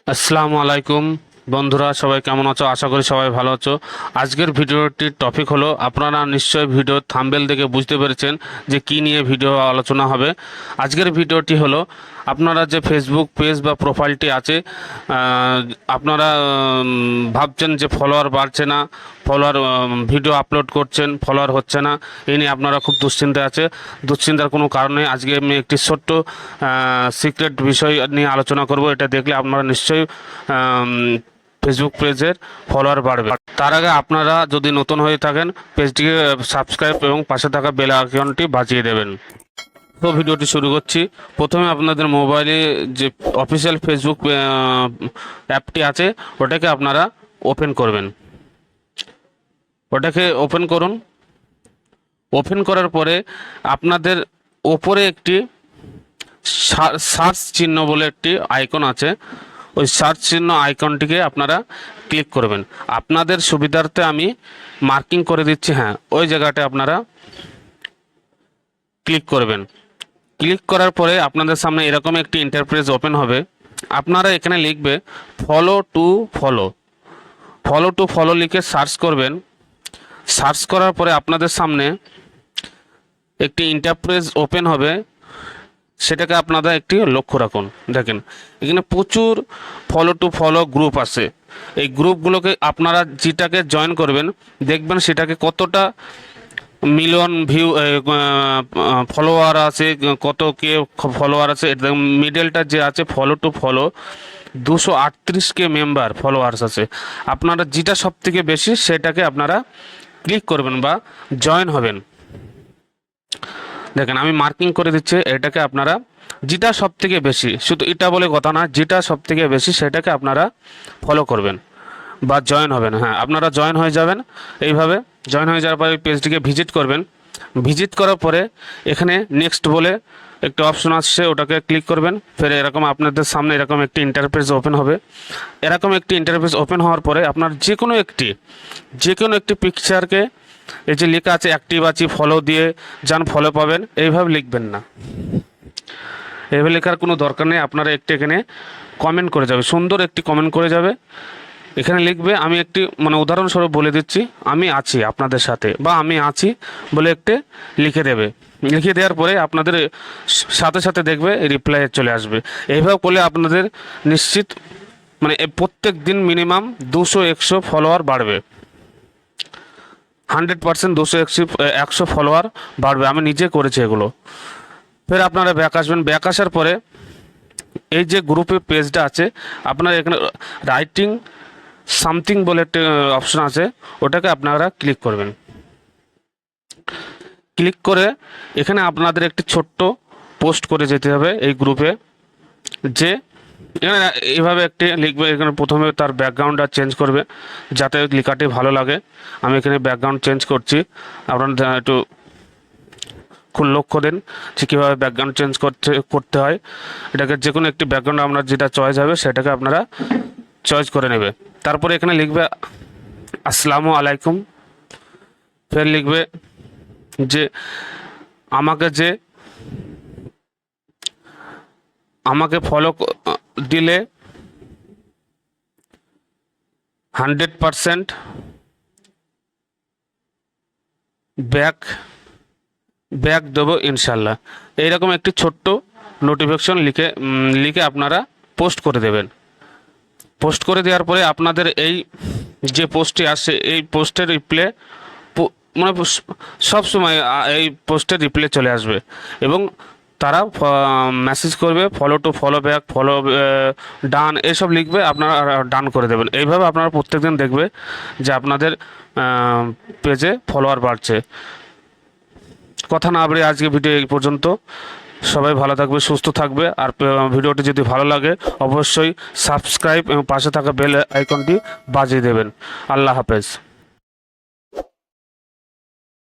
আসসালামু আলাইকুম বন্ধুরা, সবাই কেমন আছো? আশা করি সবাই ভালো আছো। আজকের ভিডিওটির টপিক হলো, আপনারা নিশ্চয়ই ভিডিও থাম্বনেল দেখে বুঝতে পেরেছেন যে কি নিয়ে ভিডিও আলোচনা হবে। আজকের ভিডিওটি হলো, আপনারা যে ফেসবুক পেজ বা প্রোফাইলটি আছে, আপনারা ভাবছেন যে ফলোয়ার বাড়ছে না, ফলোয়ার ভিডিও আপলোড করছেন, ফলোয়ার হচ্ছে না, এই নিয়ে আপনারা খুব দুশ্চিন্তায় আছে। দুশ্চিন্তার কোনো কারণে আজকে আমি একটি ছোট্ট সিক্রেট বিষয় নিয়ে আলোচনা করব। এটা দেখলে আপনারা নিশ্চয়ই ফেসবুক পেজের ফলোয়ার বাড়বে। তার আগে আপনারা যদি নতুন হয়ে থাকেন, পেজটিকে সাবস্ক্রাইব এবং পাশে থাকা বেল আইকনটি বাজিয়ে দেবেন। তো ভিডিওটি শুরু করছি। প্রথমে আপনাদের মোবাইলে যে অফিসিয়াল ফেসবুক অ্যাপটি আছে, ওটাকে আপনারা ওপেন করবেন। ওটাকে ওপেন করুন। ওপেন করার পরে আপনাদের ওপরে একটি সার্চ চিহ্ন বলে একটি আইকন আছে, ওই সার্চ চিহ্ন আইকনটিকে আপনারা ক্লিক করবেন। আপনাদের সুবিধার্থে আমি মার্কিং করে দিচ্ছি, হ্যাঁ, ওই জায়গাটা আপনারা ক্লিক করবেন। ক্লিক করার পরে আপনাদের সামনে এরকম একটি ইন্টারফেস ওপেন হবে। আপনারা এখানে লিখবে follow to follow. Follow to follow লিখে সার্চ করবেন। সার্চ করার পরে আপনাদের সামনে একটি ইন্টারফেস ওপেন হবে, সেটাকে আপনারা একটি লক্ষ্য রাখুন। দেখেন, এখানে প্রচুর ফলো টু ফলো গ্রুপ আছে। এই গ্রুপগুলোকে আপনারা যেটাকে জয়েন করবেন, দেখবেন সেটাকে কতটা মিলিয়ন ভিউ ফলোয়ার আছে, কত কে ফলোয়ার আছে। মিডলটা যে আছে follow to follow, 238K member followers আছে। আপনারা যেটা সব থেকে বেশি সেটাকে আপনারা ক্লিক করবেন বা জয়েন হবেন। দেখেন, আমি মার্কিং করে দিচ্ছি, এটাকে আপনারা যেটা সব থেকে বেশি, শুধু এটা বলে কথা না, যেটা সব থেকে বেশি সেটাকে আপনারা ফলো করবেন বা জয়েন হবেন। হ্যাঁ, আপনারা জয়েন হয়ে যাবেন। এইভাবে জয়েন হয়ে যাওয়ার পরে পেজটিকে ভিজিট করবেন। ভিজিট করার পরে এখানে নেক্সট বলে একটা অপশন আসছে, ওটাকে ক্লিক করবেন। ফের এরকম আপনাদের সামনে এরকম একটি ইন্টারফেস ওপেন হবে। এরকম একটি ইন্টারফেস ওপেন হওয়ার পরে আপনার যে কোনো একটি পিকচারকে, এই যে লেখা আছে অ্যাক্টিভ আছি, ফলো দিয়ে যান, ফলো পাবেন, এইভাবে লিখবেন না। এইভাবে লেখার কোনো দরকার নেই। আপনারা একটু এখানে কমেন্ট করে যাবে, সুন্দর একটি কমেন্ট করে যাবে। এখানে লিখবে, আমি একটি উদাহরণস্বরূপ বলে দিচ্ছি, আমি আছি আপনাদের সাথে, বা আমি আছি বলে একটি লিখে দেবে। লিখে দেওয়ার পরে আপনাদের সাথে সাথে দেখবে রিপ্লাই চলে আসবে। এইভাবে করলে আপনাদের নিশ্চিত প্রত্যেক দিন মিনিমাম 200-100 ফলোয়ার বাড়বে। 100% 200-100 ফলোয়ার বাড়বে। আমি নিজে করেছি এগুলো। ফের আপনারা ব্যাক আসবেন। ব্যাক আসার পরে এই যে গ্রুপে পেজটা আছে, আপনারা এখানে রাইটিং সামথিং বলে একটা অপশন আছে, ওটাকে আপনারা ক্লিক করবেন। ক্লিক করে এখানে আপনাদের একটি ছোট্ট পোস্ট করে যেতে হবে এই গ্রুপে, যে এখানে এইভাবে একটি লিখবে। এখানে প্রথমে তার ব্যাকগ্রাউন্ডটা চেঞ্জ করবে যাতে লেখাটি ভালো লাগে। আমি এখানে ব্যাকগ্রাউন্ড চেঞ্জ করছি, আপনারা একটু খুব লক্ষ্য দেন যে কীভাবে ব্যাকগ্রাউন্ড চেঞ্জ করতে হয়। এটাকে যে কোনো একটি ব্যাকগ্রাউন্ড আপনার যেটা চয়েস হবে সেটাকে আপনারা চয়েস করে নেবে। তারপরে এখানে লিখবে আসসালামু আলাইকুম। ফের লিখবে যে আমাকে ফলো দিলে 100% ব্যাক দেবো ইনশাল্লাহ। এইরকম একটি ছোট্ট নোটিফিকেশন লিখে আপনারা পোস্ট করে দেবেন। পোস্ট করে দেওয়ার পরে আপনাদের এই যে পোস্টটি আসে, এই পোস্টের রিপ্লে সব সময় এই পোস্টের রিপ্লে চলে আসবে এবং তারা মেসেজ করবে follow to follow back, follow ডান, এসব লিখবে, আপনারা ডান করে দেবেন। এইভাবে আপনারা প্রত্যেকদিন দেখবে যে আপনাদের পেজে ফলোয়ার বাড়ছে। কথা না বাড়িয়ে আজকে ভিডিও এই পর্যন্ত। সবাই ভালো থাকবে, সুস্থ থাকবে। আর ভিডিওটি যদি ভালো লাগে অবশ্যই সাবস্ক্রাইব এবং পাশে থাকা বেল আইকনটি বাজিয়ে দেবেন। আল্লাহ হাফেজ।